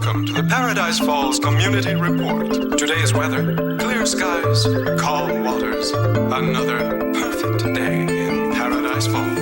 Welcome to the Paradise Falls Community Report. Today's weather, clear skies, calm waters. Another perfect day in Paradise Falls.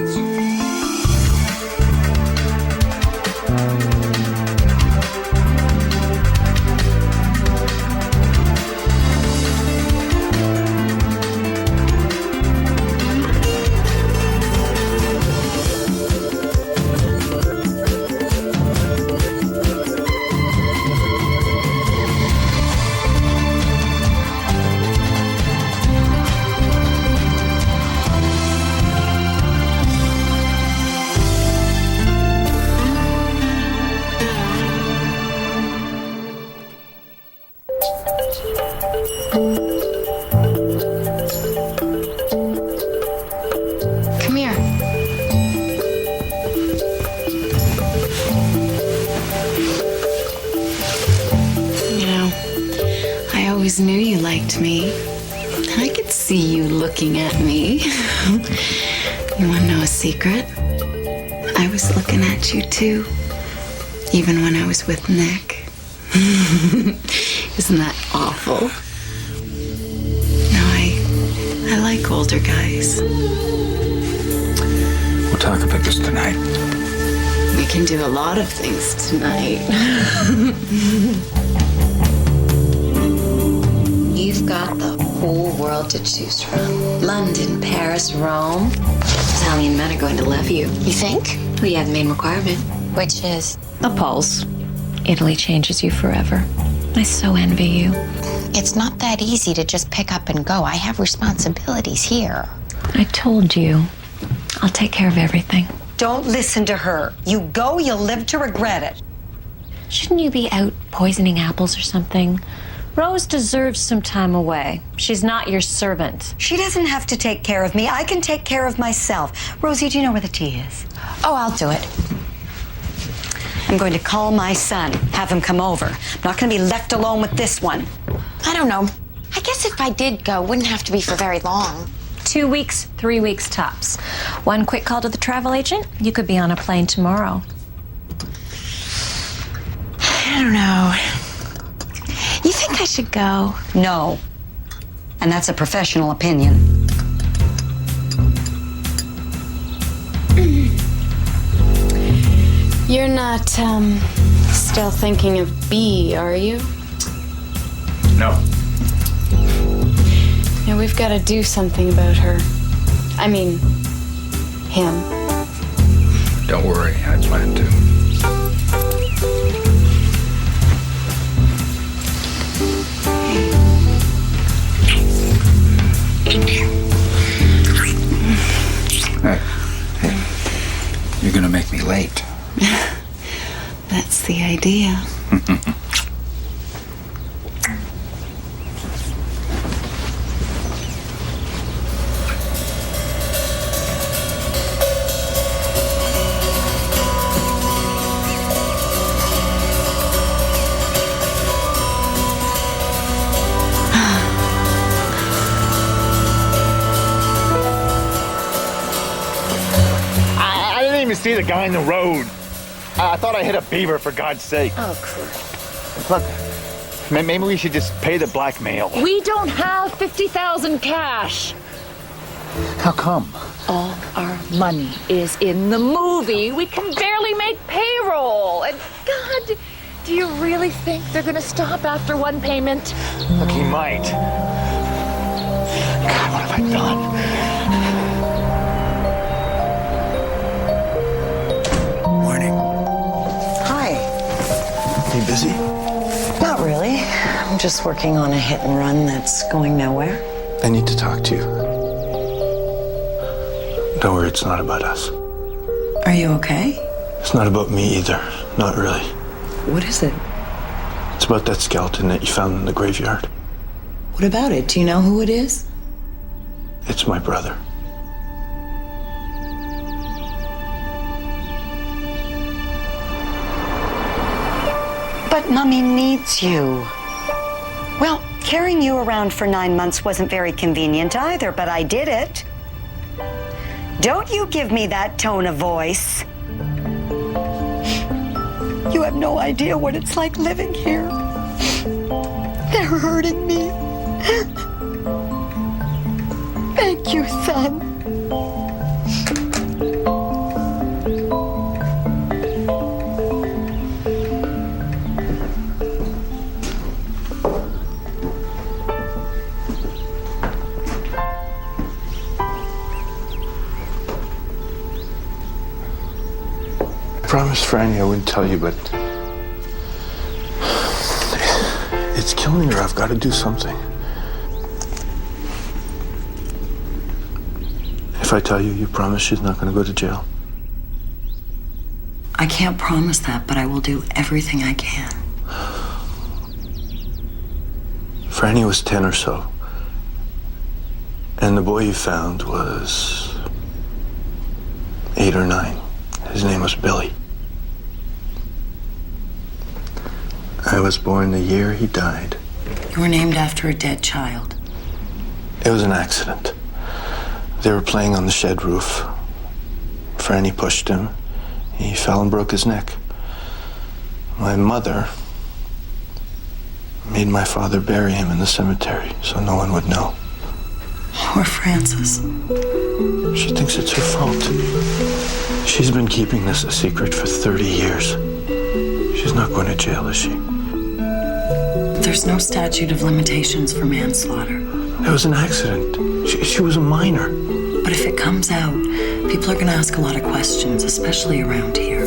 Come here. You know, I always knew you liked me. I could see you looking at me. You want to know a secret? I was looking at you too, even when I was with Nick. Isn't that awful? No, I like older guys. We'll talk about this tonight. We can do a lot of things tonight. You've got the whole world to choose from. London, Paris, Rome. Italian men are going to love you. You think? We have the main requirement. Which is? A pulse. Italy changes you forever. I so envy you. It's not that easy to just pick up and go. I have responsibilities here. I told you. I'll take care of everything. Don't listen to her. You go, you'll live to regret it. Shouldn't you be out poisoning apples or something? Rose deserves some time away. She's not your servant. She doesn't have to take care of me. I can take care of myself. Rosie, do you know where the tea is? Oh, I'll do it. I'm going to call my son, have him come over. I'm not going to be left alone with this one. I don't know. I guess if I did go, it wouldn't have to be for very long. 2 weeks, 3 weeks tops. One quick call to the travel agent. You could be on a plane tomorrow. I don't know. You think I should go? No. And that's a professional opinion. You're not, still thinking of B, are you? No. Yeah, we've got to do something about her. I mean, him. Don't worry, I plan to. Hey, you're gonna make me late. That's the idea. I didn't even see the guy in the road. I thought I hit a beaver, for God's sake. Oh, crap. Look, maybe we should just pay the blackmail. We don't have 50,000 cash. How come? All our money is in the movie. We can barely make payroll. And God, do you really think they're gonna stop after one payment? Look, he might. God, what have I done? Morning. Hi. You busy? Not really. I'm just working on a hit and run that's going nowhere. I need to talk to you. Don't worry, it's not about us. Are you okay? It's not about me either. Not really. What is it? It's about that skeleton that you found in the graveyard. What about it? Do you know who it is? It's my brother. But Mummy needs you. Well, carrying you around for 9 months wasn't very convenient either, but I did it. Don't you give me that tone of voice. You have no idea what it's like living here. They're hurting me. Thank you, son. I promised Franny I wouldn't tell you, but it's killing her. I've got to do something. If I tell you, you promise she's not going to go to jail? I can't promise that, but I will do everything I can. Franny was 10 or so. And the boy you found was 8 or 9. His name was Billy. I was born the year he died. You were named after a dead child. It was an accident. They were playing on the shed roof. Franny pushed him. He fell and broke his neck. My mother made my father bury him in the cemetery so no one would know. Poor Frances. She thinks it's her fault. She's been keeping this a secret for 30 years. She's not going to jail, is she? There's no statute of limitations for manslaughter. It was an accident. She was a minor. But if it comes out, people are going to ask a lot of questions, especially around here.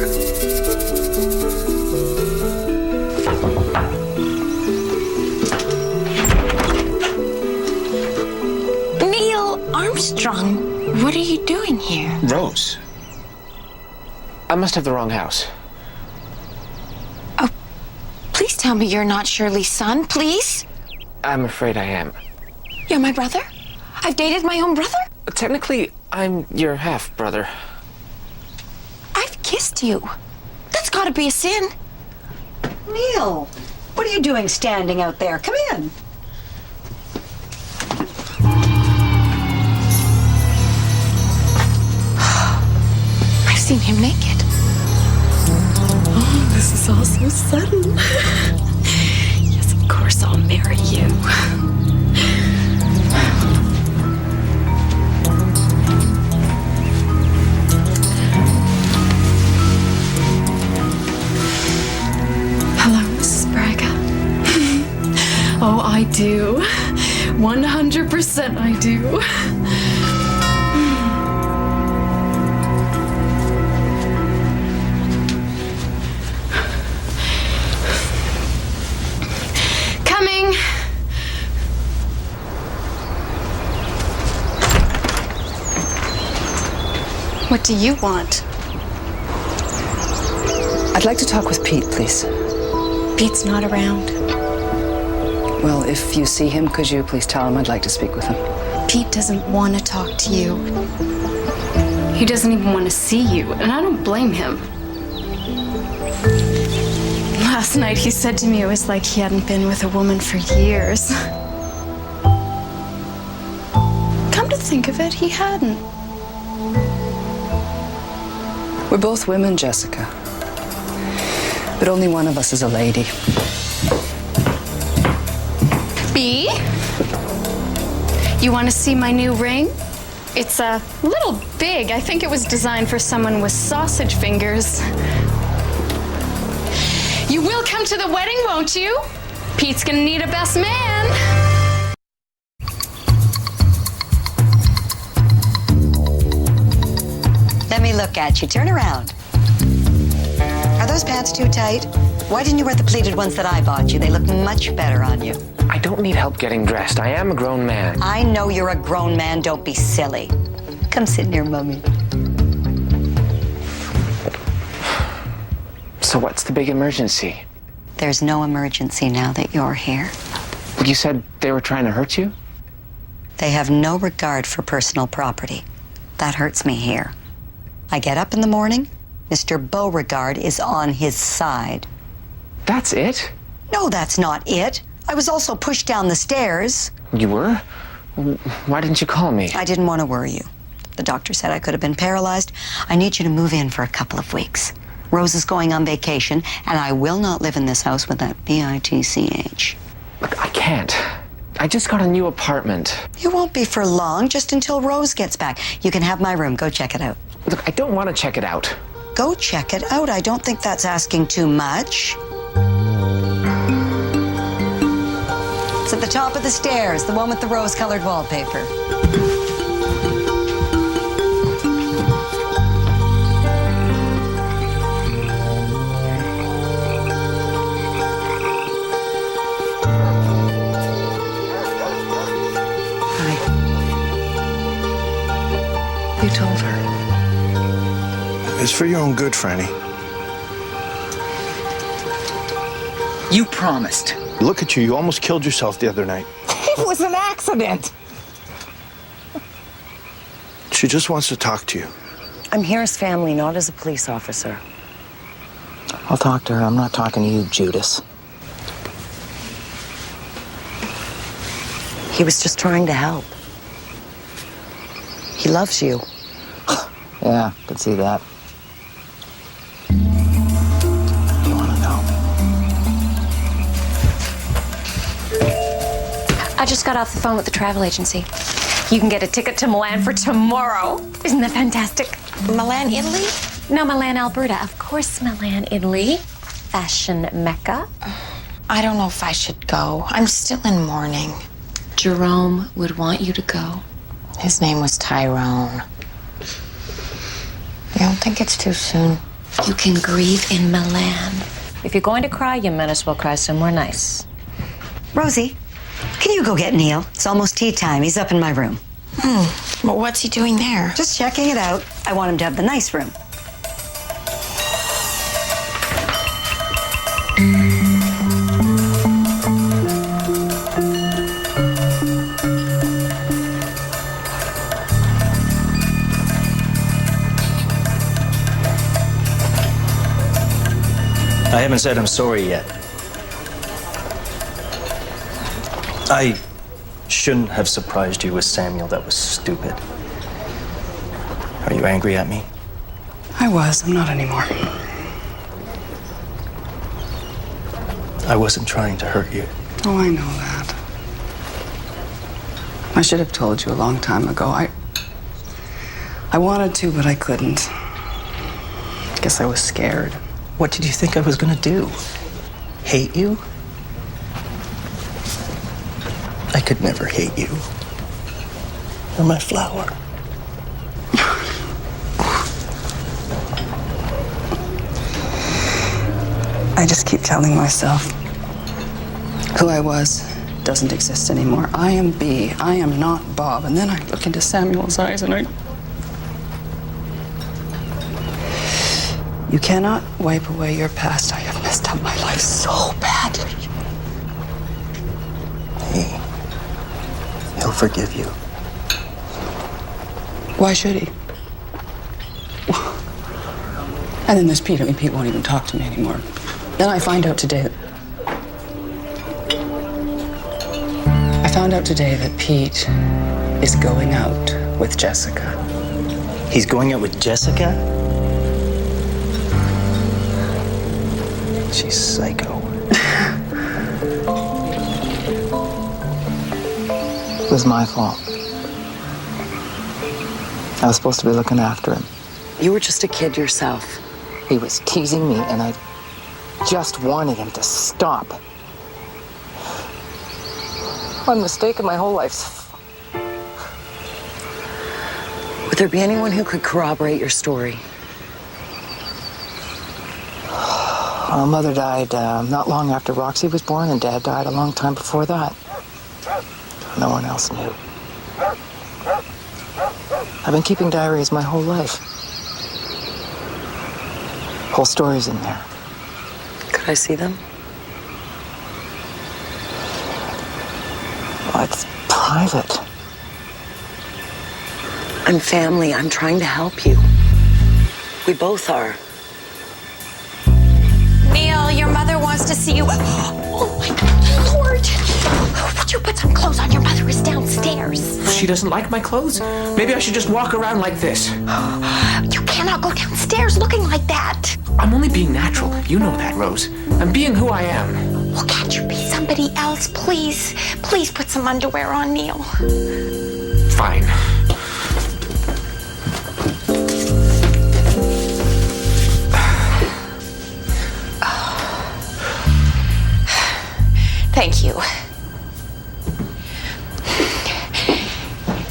Neil Armstrong, what are you doing here? Rose. I must have the wrong house. Oh, please tell me you're not Shirley's son, please. I'm afraid I am. You're my brother? I've dated my own brother? Technically, I'm your half-brother. I've kissed you. That's gotta be a sin. Neil, what are you doing standing out there? Come in. I've seen him naked. Oh, this is all so sudden. Yes, of course I'll marry you. Hello, Mrs. Braga. Oh, I do. 100% I do. Coming. What do you want? I'd like to talk with Pete, please. Pete's not around. Well, if you see him, could you please tell him I'd like to speak with him? Pete doesn't want to talk to you. He doesn't even want to see you, and I don't blame him. Last night he said to me it was like he hadn't been with a woman for years. Come to think of it, he hadn't. We're both women, Jessica. But only one of us is a lady. B? You want to see my new ring? It's a little big. I think it was designed for someone with sausage fingers. You will come to the wedding, won't you? Pete's gonna need a best man. Let me look at you. Turn around. Are those pants too tight? Why didn't you wear the pleated ones that I bought you? They look much better on you. I don't need help getting dressed. I am a grown man. I know you're a grown man. Don't be silly. Come sit near Mummy. So what's the big emergency? There's no emergency now that you're here. You said they were trying to hurt you? They have no regard for personal property. That hurts me here. I get up in the morning, Mr. Beauregard is on his side. That's it? No, that's not it. I was also pushed down the stairs. You were? Why didn't you call me? I didn't want to worry you. The doctor said I could have been paralyzed. I need you to move in for a couple of weeks. Rose is going on vacation, and I will not live in this house with that bitch. Look, I can't. I just got a new apartment. It won't be for long, just until Rose gets back. You can have my room. Go check it out. Look, I don't want to check it out. Go check it out. I don't think that's asking too much. It's at the top of the stairs, the one with the rose-colored wallpaper. You told her. It's for your own good, Franny. You promised. Look at you. You almost killed yourself the other night. It was an accident. She just wants to talk to you. I'm here as family, not as a police officer. I'll talk to her. I'm not talking to you, Judas. He was just trying to help. He loves you. Yeah, can see that. You want to know? I just got off the phone with the travel agency. You can get a ticket to Milan for tomorrow. Isn't that fantastic? Milan, Italy? No, Milan, Alberta. Of course, Milan, Italy. Fashion mecca. I don't know if I should go. I'm still in mourning. Jerome would want you to go. His name was Tyrone. You don't think it's too soon? You can grieve in Milan. If you're going to cry, you might as well cry somewhere nice. Rosie, can you go get Neil? It's almost tea time. He's up in my room. But what's he doing there? Just checking it out. I want him to have the nice room. I haven't said I'm sorry yet. I shouldn't have surprised you with Samuel. That was stupid. Are you angry at me? I was. I'm not anymore. I wasn't trying to hurt you. Oh, I know that. I should have told you a long time ago. I wanted to, but I couldn't. Guess I was scared. What did you think I was gonna do? Hate you? I could never hate you. You're my flower. I just keep telling myself who I was doesn't exist anymore. I am B. I am not Bob. And then I look into Samuel's eyes and You cannot wipe away your past. I have messed up my life so badly. Hey, he'll forgive you. Why should he? And then there's Pete. I mean, Pete won't even talk to me anymore. Then I find out today that Pete is going out with Jessica. He's going out with Jessica? She's psycho. It was my fault. I was supposed to be looking after him. You were just a kid yourself. He was teasing me, and I just wanted him to stop. One mistake in my whole life. Would there be anyone who could corroborate your story? Our mother died not long after Roxy was born, and Dad died a long time before that. No one else knew. I've been keeping diaries my whole life. Whole stories in there. Could I see them? Well, it's private. I'm family. I'm trying to help you. We both are. Neil, your mother wants to see you. Oh my Lord! Would you put some clothes on? Your mother is downstairs. She doesn't like my clothes? Maybe I should just walk around like this. You cannot go downstairs looking like that. I'm only being natural. You know that, Rose. I'm being who I am. Well, can't you be somebody else, please? Please put some underwear on, Neil. Fine. Thank you.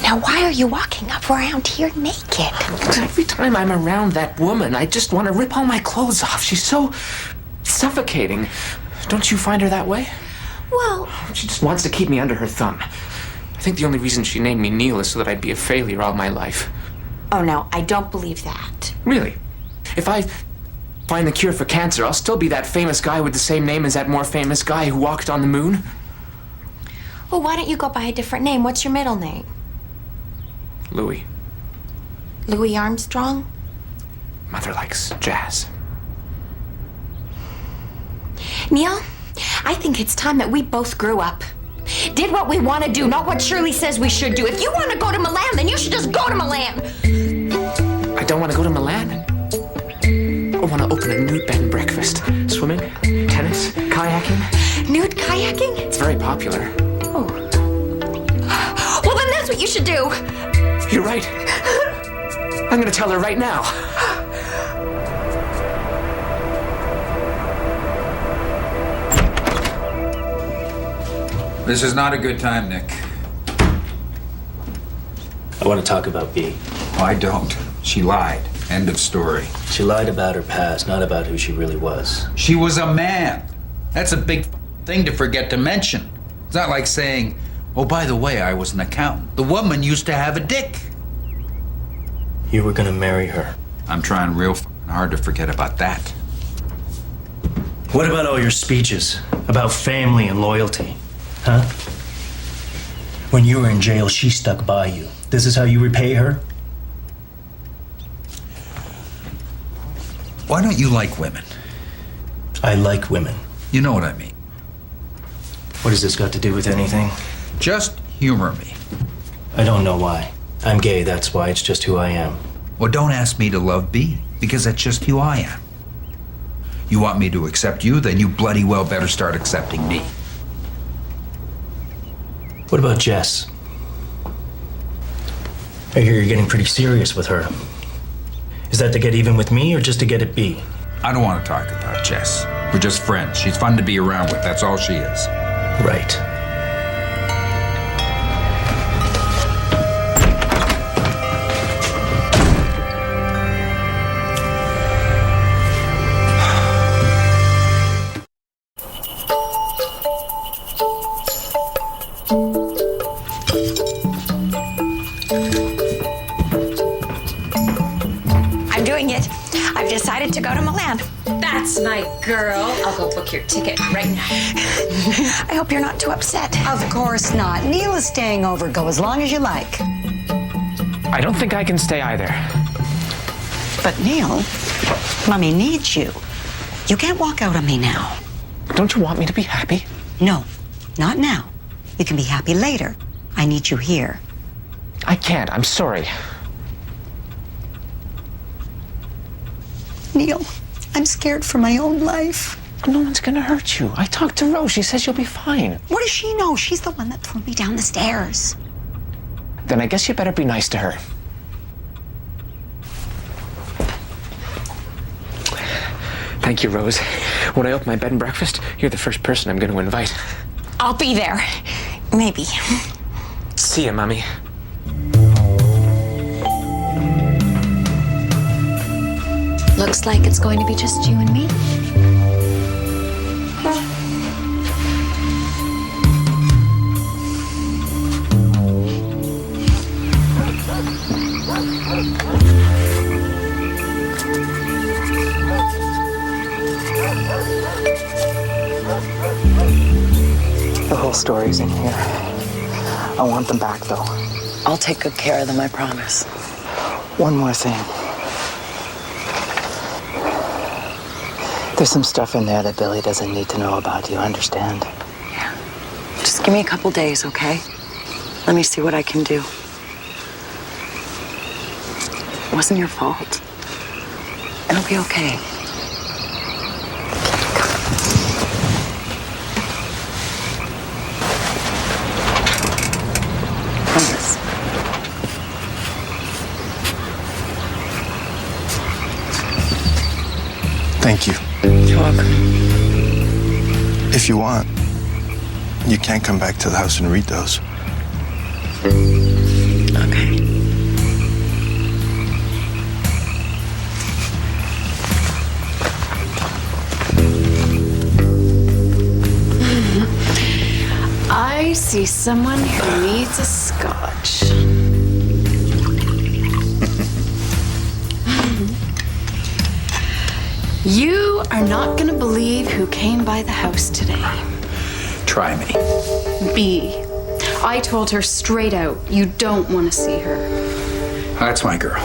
Now, why are you walking up around here naked? Every time I'm around that woman, I just want to rip all my clothes off. She's so suffocating. Don't you find her that way? Well, she just wants to keep me under her thumb. I think the only reason she named me Neil is so that I'd be a failure all my life. Oh, no, I don't believe that. Really? If I find the cure for cancer, I'll still be that famous guy with the same name as that more famous guy who walked on the moon? Well, why don't you go by a different name? What's your middle name? Louis. Louis Armstrong? Mother likes jazz. Neil, I think it's time that we both grew up. Did what we want to do, not what Shirley says we should do. If you want to go to Milan, then you should just go to Milan. I don't want to go to Milan. I want to open a nude bed and breakfast. Swimming, tennis, kayaking. Nude kayaking? It's very popular. Oh. Well, then that's what you should do. You're right. I'm going to tell her right now. This is not a good time, Nick. I want to talk about B. I don't. She lied. End of story. She lied about her past, not about who she really was. She was a man. That's a big thing to forget to mention. It's not like saying, oh, by the way, I was an accountant. The woman used to have a dick. You were gonna marry her. I'm trying real hard to forget about that. What about all your speeches about family and loyalty? Huh? When you were in jail, she stuck by you. This is how you repay her? Why don't you like women? I like women. You know what I mean. What has this got to do with anything? Just humor me. I don't know why. I'm gay, that's why. It's just who I am. Well, don't ask me to love B, because that's just who I am. You want me to accept you, then you bloody well better start accepting me. What about Jess? I hear you're getting pretty serious with her. Is that to get even with me or just to get at B? I don't want to talk about Jess. We're just friends. She's fun to be around with. That's all she is. Right. I'm doing it. I've decided to go to Milan. That's my girl. I'll go book your ticket right now. I hope you're not too upset. Of course not. Neil is staying over. Go as long as you like. I don't think I can stay either. But Neil, Mommy needs you. You can't walk out on me now. Don't you want me to be happy? No, not now. You can be happy later. I need you here. I can't. I'm sorry. Neil, I'm scared for my own life. No one's gonna hurt you. I talked to Rose. She says you'll be fine. What does she know? She's the one that threw me down the stairs. Then I guess you better be nice to her. Thank you, Rose. When I open my bed and breakfast, you're the first person I'm going to invite. I'll be there. Maybe. See ya, Mommy. Looks like it's going to be just you and me. The whole story's in here. I want them back, though. I'll take good care of them, I promise. One more thing. There's some stuff in there that Billy doesn't need to know about. You understand? Yeah. Just give me a couple days, okay? Let me see what I can do. It wasn't your fault. It'll be okay. welcome. If you want, you can come back to the house and read those. Okay. I see someone who needs a scotch. You are not gonna believe who came by the house today. Try me. B. I told her straight out, you don't want to see her. That's my girl.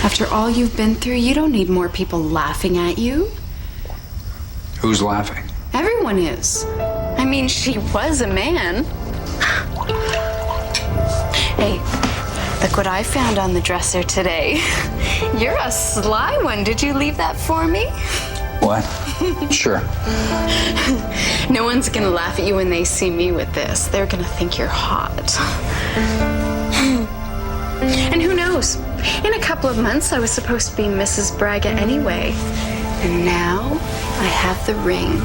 After all you've been through, you don't need more people laughing at you. Who's laughing? Everyone is. I mean, she was a man. Hey, look what I found on the dresser today. You're a sly one. Did you leave that for me? What? Sure. No one's gonna laugh at you when they see me with this. They're gonna think you're hot. And who knows? In a couple of months, I was supposed to be Mrs. Braga anyway. And now I have the ring.